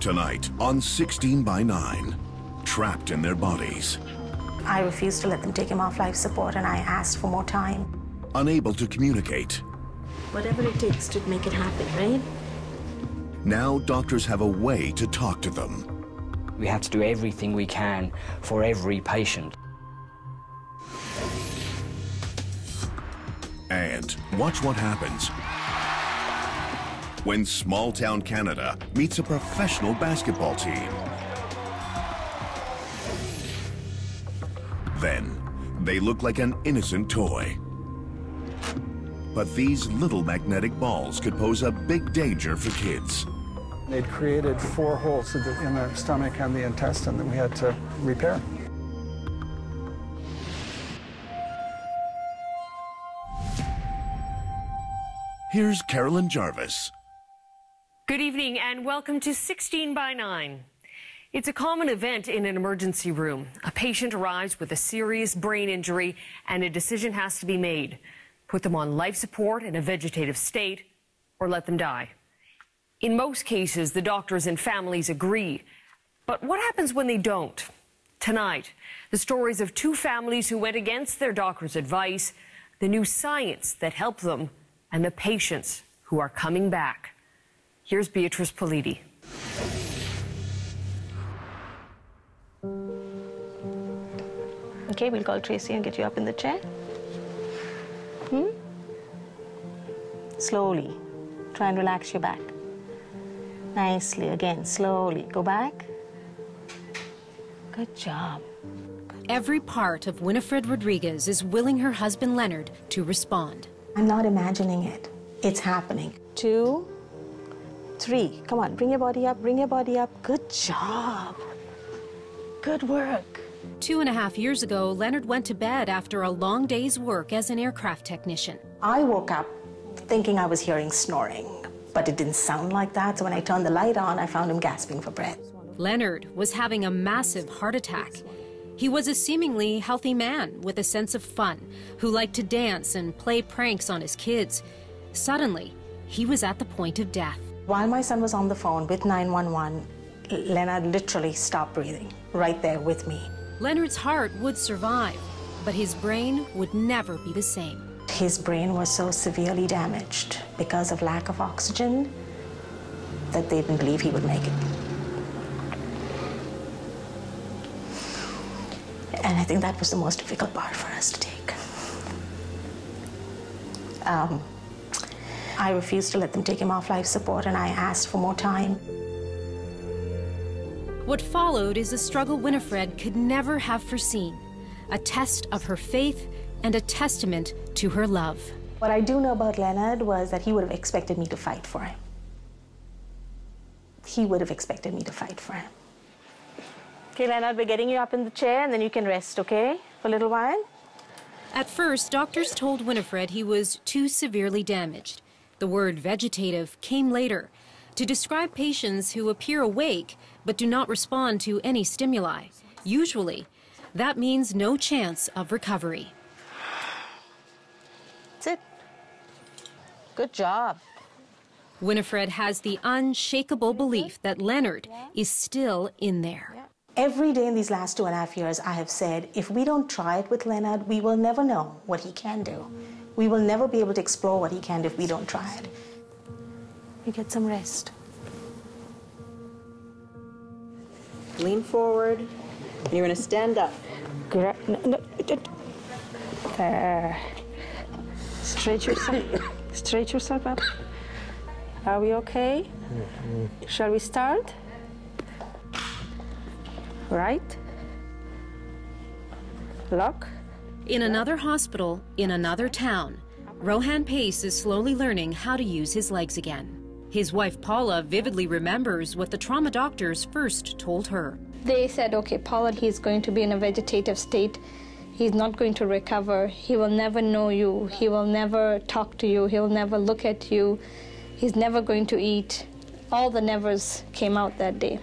Tonight on 16 by 9, trapped in their bodies. I refused to let them take him off life support, and I asked for more time. Unable to communicate. Whatever it takes to make it happen, right? Now doctors have a way to talk to them. We have to do everything we can for every patient. And watch what happens when small-town Canada meets a professional basketball team. Then, they look like an innocent toy. But these little magnetic balls could pose a big danger for kids. They'd created 4 holes in the stomach and the intestine that we had to repair. Here's Carolyn Jarvis. Good evening and welcome to 16 by 9. It's a common event in an emergency room. A patient arrives with a serious brain injury and a decision has to be made. Put them on life support in a vegetative state or let them die. In most cases, the doctors and families agree. But what happens when they don't? Tonight, the stories of 2 families who went against their doctor's advice, the new science that helped them, and the patients who are coming back. Here's Beatrice Politi. Okay, we'll call Tracy and get you up in the chair. Slowly. Try and relax your back. Nicely. Again, slowly. Go back. Good job. Every part of Winifred Rodriguez is willing her husband Leonard to respond. I'm not imagining it. It's happening. 2, 3. Come on, bring your body up, bring your body up. Good job. Good work. 2.5 years ago, Leonard went to bed after a long day's work as an aircraft technician. I woke up thinking I was hearing snoring, but it didn't sound like that. So when I turned the light on, I found him gasping for breath. Leonard was having a massive heart attack. He was a seemingly healthy man with a sense of fun, who liked to dance and play pranks on his kids. Suddenly, he was at the point of death. While my son was on the phone with 911, Leonard literally stopped breathing right there with me. Leonard's heart would survive, but his brain would never be the same. His brain was so severely damaged because of lack of oxygen that they didn't believe he would make it. And I think that was the most difficult part for us to take. I refused to let them take him off life support, and I asked for more time. What followed is a struggle Winifred could never have foreseen, a test of her faith and a testament to her love. What I do know about Leonard was that he would have expected me to fight for him. He would have expected me to fight for him. Okay, Leonard, we're getting you up in the chair, and then you can rest, okay, for a little while? At first, doctors told Winifred he was too severely damaged. The word vegetative came later to describe patients who appear awake but do not respond to any stimuli. Usually, that means no chance of recovery. That's it. Good job. Winifred has the unshakable belief that Leonard is still in there. Every day in these last 2.5 years, I have said, if we don't try it with Leonard, we will never know what he can do. We will never be able to explore what he can do if we don't try it. You get some rest. Lean forward, and you're going to stand up. Straight yourself up. Are we okay? Shall we start? Right. Lock. In another hospital, in another town, Rohan Pace is slowly learning how to use his legs again. His wife Paula vividly remembers what the trauma doctors first told her. They said, okay, Paula, he's going to be in a vegetative state. He's not going to recover. He will never know you. He will never talk to you. He'll never look at you. He's never going to eat. All the nevers came out that day.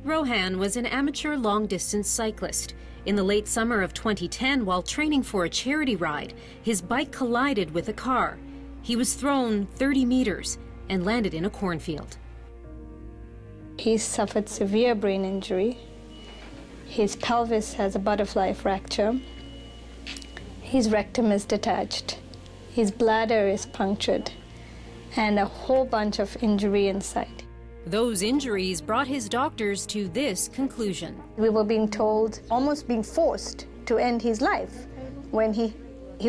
Rohan was an amateur long-distance cyclist. In the late summer of 2010, while training for a charity ride, his bike collided with a car. He was thrown 30 meters and landed in a cornfield. He suffered severe brain injury. His pelvis has a butterfly fracture. His rectum is detached. His bladder is punctured, and a whole bunch of injury inside. Those injuries brought his doctors to this conclusion. We were being told, almost being forced, to end his life when he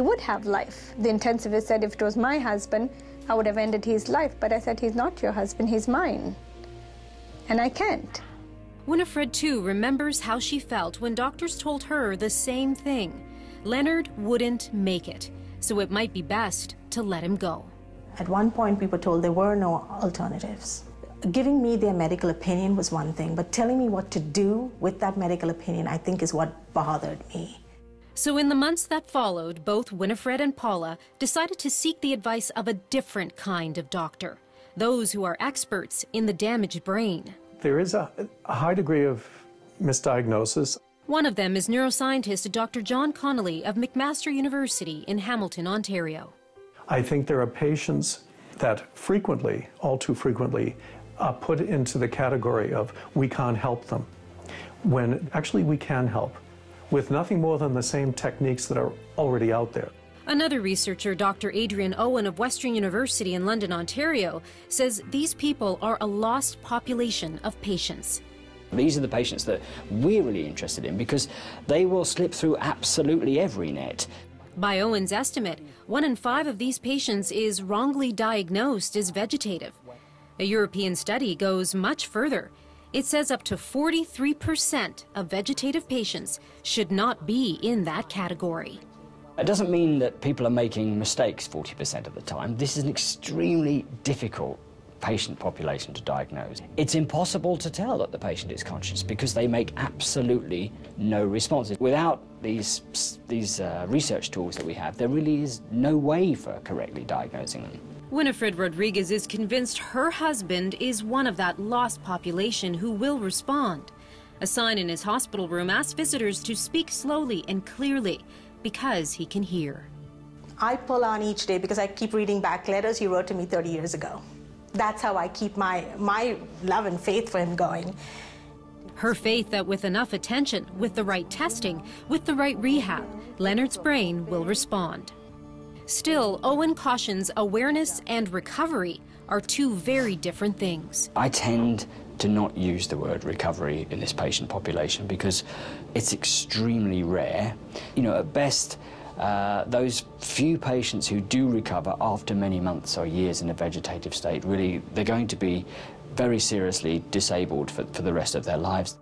would have life. The intensivist said if it was my husband, I would have ended his life. But I said, he's not your husband, he's mine. And I can't. Winifred, too, remembers how she felt when doctors told her the same thing. Leonard wouldn't make it, so it might be best to let him go. At one point, we were told there were no alternatives. Giving me their medical opinion was one thing, but telling me what to do with that medical opinion, I think, is what bothered me. So in the months that followed, both Winifred and Paula decided to seek the advice of a different kind of doctor, those who are experts in the damaged brain. There is a high degree of misdiagnosis. One of them is neuroscientist Dr. John Connolly of McMaster University in Hamilton, Ontario. I think there are patients that frequently, all too frequently, are put into the category of we can't help them, when actually we can help with nothing more than the same techniques that are already out there. Another researcher, Dr. Adrian Owen of Western University in London, Ontario, says these people are a lost population of patients. These are the patients that we're really interested in because they will slip through absolutely every net. By Owen's estimate, 1 in 5 of these patients is wrongly diagnosed as vegetative. A European study goes much further. It says up to 43% of vegetative patients should not be in that category. It doesn't mean that people are making mistakes 40% of the time. This is an extremely difficult patient population to diagnose. It's impossible to tell that the patient is conscious because they make absolutely no responses. Without these research tools that we have, there really is no way for correctly diagnosing them. Winifred Rodriguez is convinced her husband is one of that lost population who will respond. A sign in his hospital room asks visitors to speak slowly and clearly because he can hear. I pull on each day because I keep reading back letters he wrote to me 30 years ago. That's how I keep my love and faith for him going. Her faith that with enough attention, with the right testing, with the right rehab, Leonard's brain will respond. Still, Owen cautions awareness and recovery are two very different things. I tend to not use the word recovery in this patient population because it's extremely rare. You know, at best, those few patients who do recover after many months or years in a vegetative state, really, they're going to be very seriously disabled for the rest of their lives.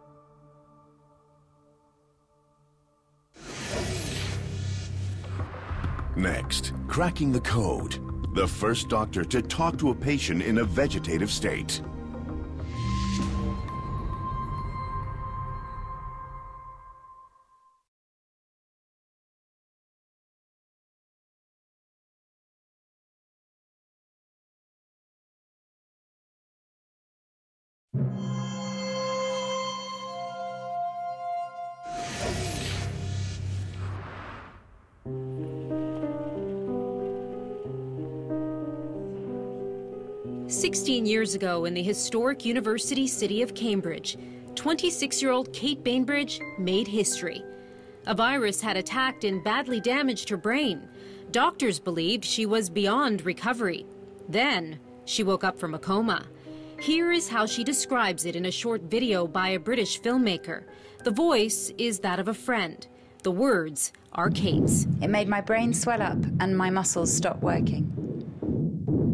Next, cracking the code. The first doctor to talk to a patient in a vegetative state. Years ago in the historic university city of Cambridge, 26-year-old Kate Bainbridge made history. A virus had attacked and badly damaged her brain. Doctors believed she was beyond recovery. Then she woke up from a coma. Here is how she describes it in a short video by a British filmmaker. The voice is that of a friend. The words are Kate's. It made my brain swell up and my muscles stop working.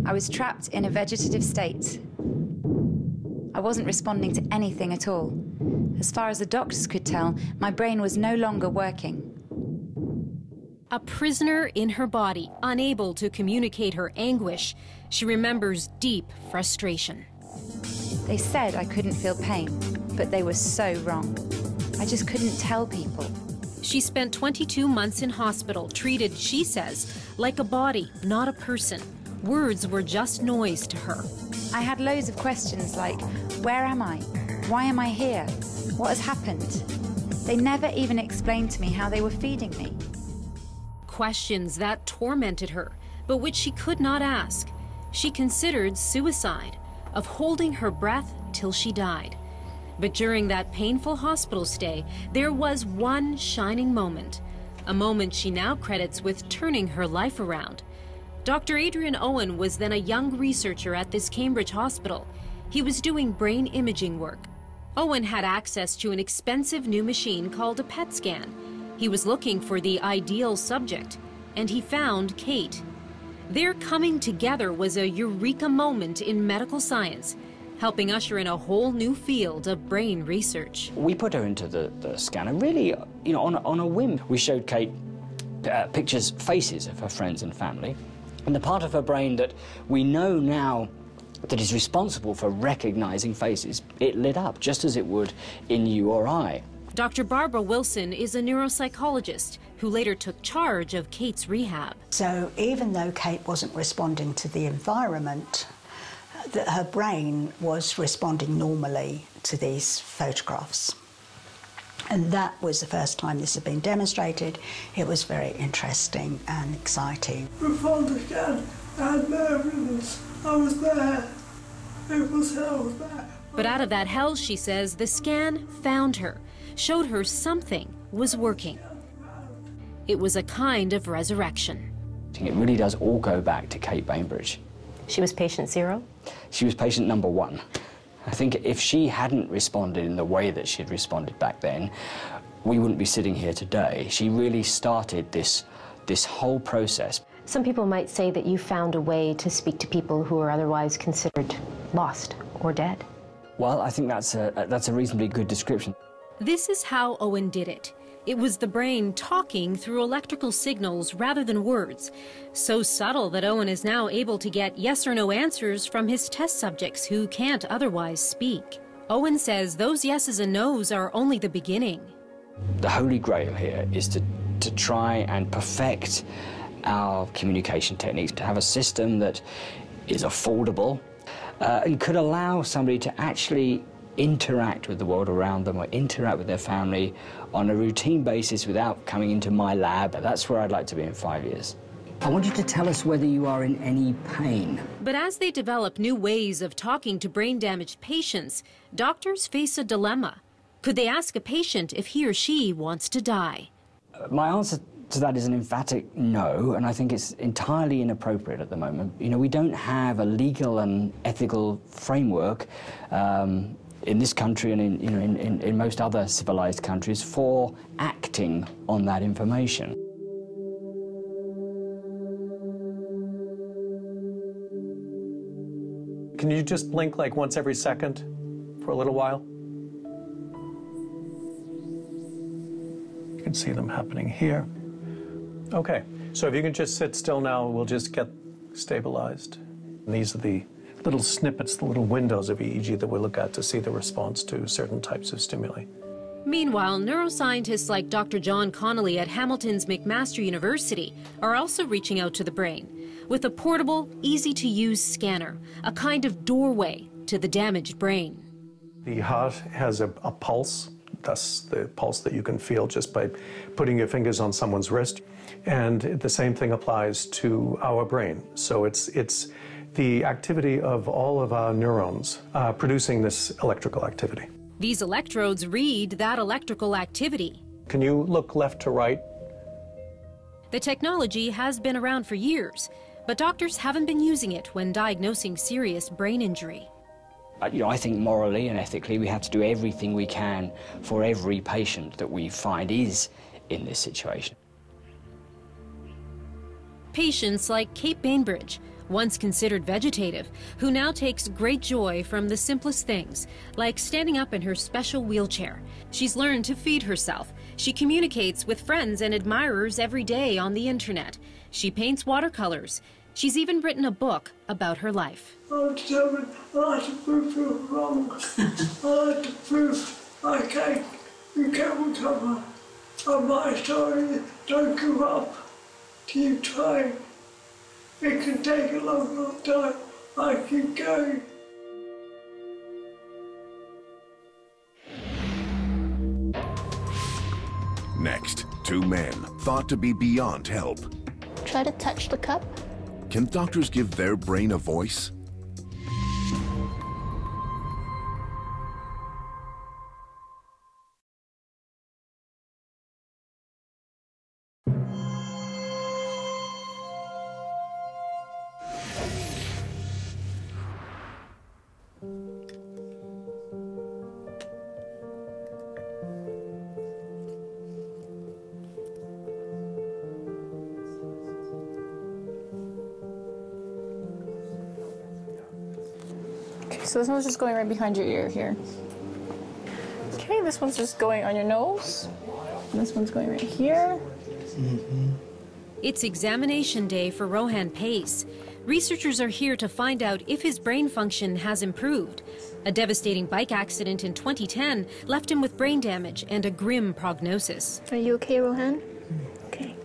I was trapped in a vegetative state. I wasn't responding to anything at all. As far as the doctors could tell, my brain was no longer working. A prisoner in her body, unable to communicate her anguish, she remembers deep frustration. They said I couldn't feel pain, but they were so wrong. I just couldn't tell people. She spent 22 months in hospital, treated, she says, like a body, not a person. Words were just noise to her. I had loads of questions like, where am I? Why am I here? What has happened? They never even explained to me how they were feeding me. Questions that tormented her, but which she could not ask. She considered suicide. of holding her breath till she died. But during that painful hospital stay, there was one shining moment, a moment she now credits with turning her life around. Dr. Adrian Owen was then a young researcher at this Cambridge hospital. He was doing brain imaging work. Owen had access to an expensive new machine called a PET scan. He was looking for the ideal subject, and he found Kate. Their coming together was a eureka moment in medical science, helping usher in a whole new field of brain research. We put her into the scanner really, on a whim. We showed Kate faces of her friends and family, and the part of her brain that we know now that is responsible for recognizing faces, it lit up just as it would in you or I. Dr. Barbara Wilson is a neuropsychologist who later took charge of Kate's rehab. So even though Kate wasn't responding to the environment, her brain was responding normally to these photographs. And that was the first time this had been demonstrated. It was very interesting and exciting. Before the scan, I had no evidence. I was there. It was hell there. But out of that hell, she says, the scan found her, showed her something was working. It was a kind of resurrection. It really does all go back to Kate Bainbridge. She was patient 0? She was patient number 1. I think if she hadn't responded in the way that she'd responded back then, we wouldn't be sitting here today. She really started this whole process. Some people might say that you found a way to speak to people who are otherwise considered lost or dead. Well, I think that's a reasonably good description. This is how Owen did it. It was the brain talking through electrical signals rather than words. So subtle that Owen is now able to get yes or no answers from his test subjects who can't otherwise speak. Owen says those yeses and nos are only the beginning. The holy grail here is to try and perfect our communication techniques, to have a system that is affordable and could allow somebody to actually interact with the world around them or interact with their family on a routine basis without coming into my lab. That's where I'd like to be in 5 years. I want you to tell us whether you are in any pain. But as they develop new ways of talking to brain-damaged patients, doctors face a dilemma. Could they ask a patient if he or she wants to die? My answer to that is an emphatic no, and I think it's entirely inappropriate at the moment. We don't have a legal and ethical framework in this country and in most other civilized countries for acting on that information. Can you just blink like once every second for a little while? You can see them happening here. Okay, so if you can just sit still now, we'll just get stabilized. And these are the little snippets, the little windows of EEG that we look at to see the response to certain types of stimuli. Meanwhile, neuroscientists like Dr. John Connolly at Hamilton's McMaster University are also reaching out to the brain with a portable, easy-to-use scanner, a kind of doorway to the damaged brain. The heart has a pulse. That's the pulse that you can feel just by putting your fingers on someone's wrist. And the same thing applies to our brain. So it's the activity of all of our neurons producing this electrical activity. These electrodes read that electrical activity. Can you look left to right? The technology has been around for years, but doctors haven't been using it when diagnosing serious brain injury. I think morally and ethically we have to do everything we can for every patient that we find is in this situation. Patients like Kate Bainbridge, once considered vegetative, who now takes great joy from the simplest things, like standing up in her special wheelchair. She's learned to feed herself. She communicates with friends and admirers every day on the internet. She paints watercolors. She's even written a book about her life. I'm determined. I like to prove you're wrong. I like to prove I can. You can recover. And my story, don't give up. Keep trying. It can take a long, long time. I keep going. Next, two men thought to be beyond help. Try to touch the cup. Can doctors give their brain a voice? So this one's just going right behind your ear here. Okay, this one's just going on your nose. And this one's going right here. It's examination day for Rohan Pace. Researchers are here to find out if his brain function has improved. A devastating bike accident in 2010 left him with brain damage and a grim prognosis. Are you okay, Rohan? Okay.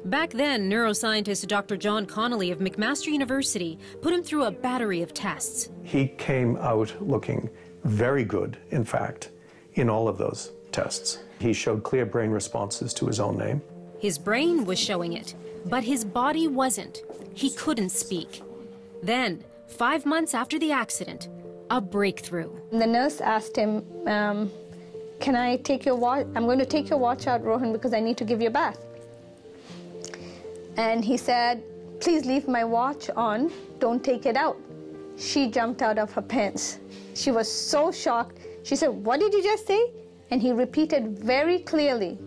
Back then, neuroscientist Dr. John Connolly of McMaster University put him through a battery of tests. He came out looking very good, in fact, in all of those tests. He showed clear brain responses to his own name. His brain was showing it, but his body wasn't. He couldn't speak. Then, 5 months after the accident, a breakthrough. The nurse asked him, can I take your watch? I'm going to take your watch out, Rohan, because I need to give you a bath. And he said, please leave my watch on, don't take it out. She jumped out of her pants. She was so shocked. She said, what did you just say? And he repeated very clearly,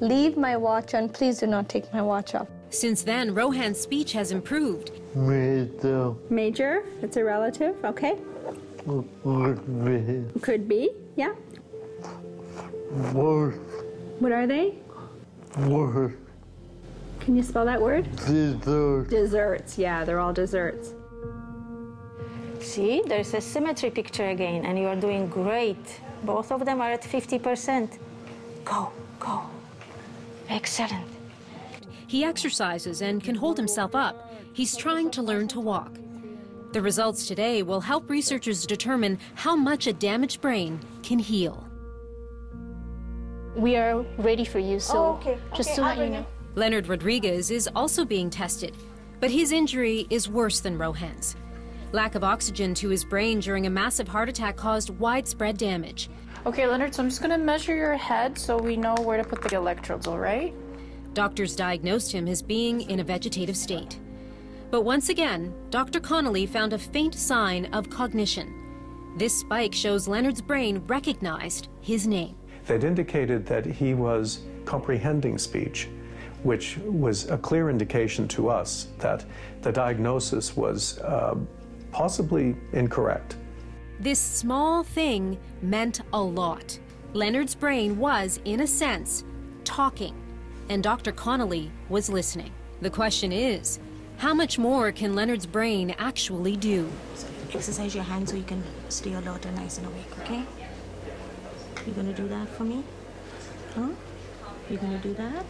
leave my watch on, please do not take my watch off. Since then, Rohan's speech has improved. Major, it's a relative, okay. Could be, yeah. What are they? Can you spell that word? Desserts, yeah, they're all desserts. See, there's a symmetry picture again, and you are doing great. Both of them are at 50%. Go, go. Excellent. He exercises and can hold himself up. He's trying to learn to walk. The results today will help researchers determine how much a damaged brain can heal. We are ready for you, so just to let you know. Leonard Rodriguez is also being tested, but his injury is worse than Rohan's. Lack of oxygen to his brain during a massive heart attack caused widespread damage. Okay, Leonard, so I'm just going to measure your head so we know where to put the electrodes, all right? Doctors diagnosed him as being in a vegetative state. But once again, Dr. Connolly found a faint sign of cognition. This spike shows Leonard's brain recognized his name. They'd indicated that he was comprehending speech, which was a clear indication to us that the diagnosis was possibly incorrect. This small thing meant a lot. Leonard's brain was, in a sense, talking, and Dr. Connolly was listening. The question is, how much more can Leonard's brain actually do? So exercise your hands so you can stay alert and nice and awake, okay? You gonna do that for me? Huh? You gonna do that?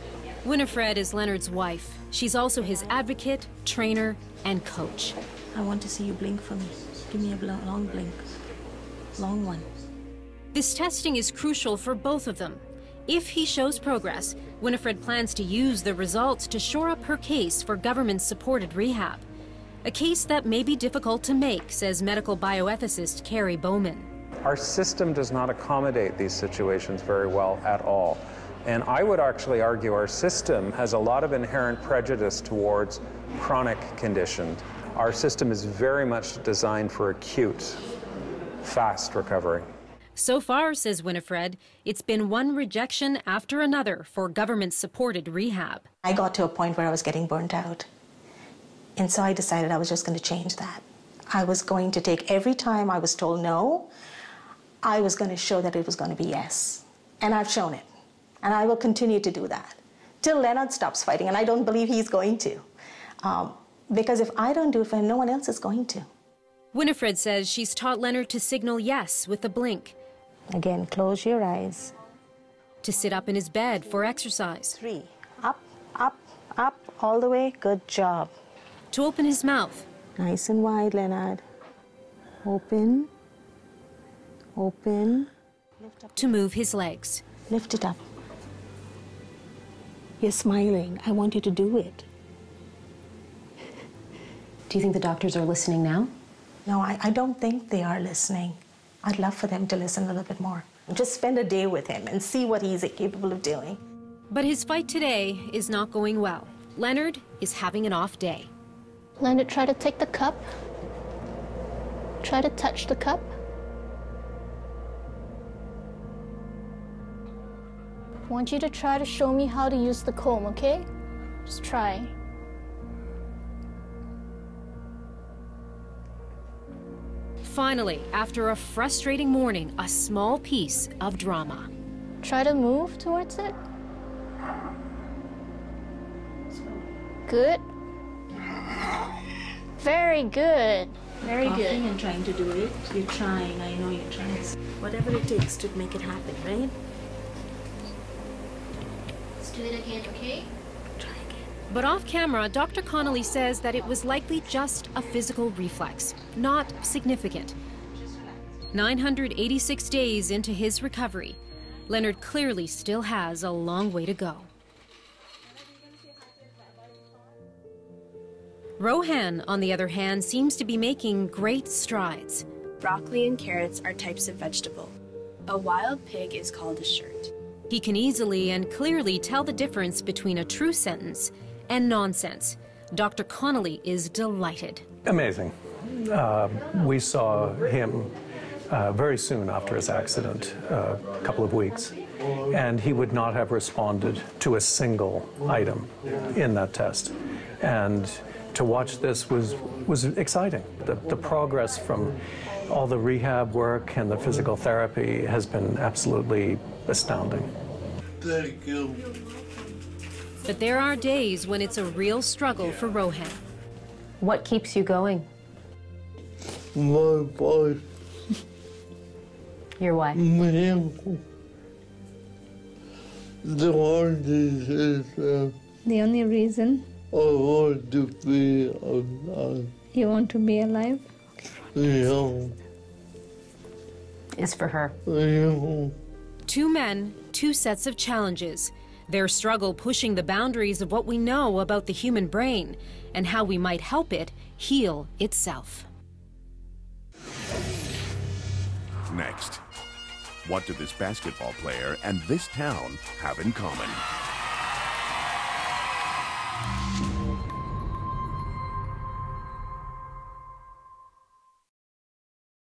Winifred is Leonard's wife. She's also his advocate, trainer, and coach. I want to see you blink for me. Give me a long blink. Long one. This testing is crucial for both of them. If he shows progress, Winifred plans to use the results to shore up her case for government-supported rehab. A case that may be difficult to make, says medical bioethicist Carrie Bowman. Our system does not accommodate these situations very well at all. And I would actually argue our system has a lot of inherent prejudice towards chronic conditions. Our system is very much designed for acute, fast recovery. So far, says Winifred, it's been one rejection after another for government-supported rehab. I got to a point where I was getting burnt out. And so I decided I was just going to change that. I was going to take every time I was told no, I was going to show that it was going to be yes. And I've shown it. And I will continue to do that till Leonard stops fighting, and I don't believe he's going to. Because if I don't do it for him, no one else is going to. Winifred says she's taught Leonard to signal yes with a blink. Again, close your eyes. To sit up in his bed for exercise. 3. Up, up, up, all the way. Good job. To open his mouth. Nice and wide, Leonard. Open. Open. To move his legs. Lift it up. You're smiling. I want you to do it. Do you think the doctors are listening now? No, I don't think they are listening. I'd love for them to listen a little bit more. Just spend a day with him and see what he's capable of doing. But his fight today is not going well. Leonard is having an off day. Leonard, try to take the cup. Try to touch the cup. I want you to try to show me how to use the comb, okay? Just try. finally, after a frustrating morning, a small piece of drama. Try to move towards it. Good. Very good. Very good. Coughing and trying to do it. You're trying. I know you're trying. Whatever it takes to make it happen, right? Let's do it again, okay? But off camera, Dr. Connolly says that it was likely just a physical reflex, not significant. 986 days into his recovery, Leonard clearly still has a long way to go. Rohan, on the other hand, seems to be making great strides. Broccoli and carrots are types of vegetable. A wild pig is called a shirt. He can easily and clearly tell the difference between a true sentence and nonsense. Dr. Connolly is delighted. Amazing. We saw him very soon after his accident, a couple of weeks, and he would not have responded to a single item in that test. And to watch this was exciting. The progress from all the rehab work and the physical therapy has been absolutely astounding. Thank you. But there are days when it's a real struggle for Rohan. What keeps you going? My wife. Your wife? My uncle. The one is The only reason I want to be alive. you want to be alive Yeah. Is for her. Yeah. Two men, two sets of challenges. Their struggle pushing the boundaries of what we know about the human brain and how we might help it heal itself. Next, what do this basketball player and this town have in common?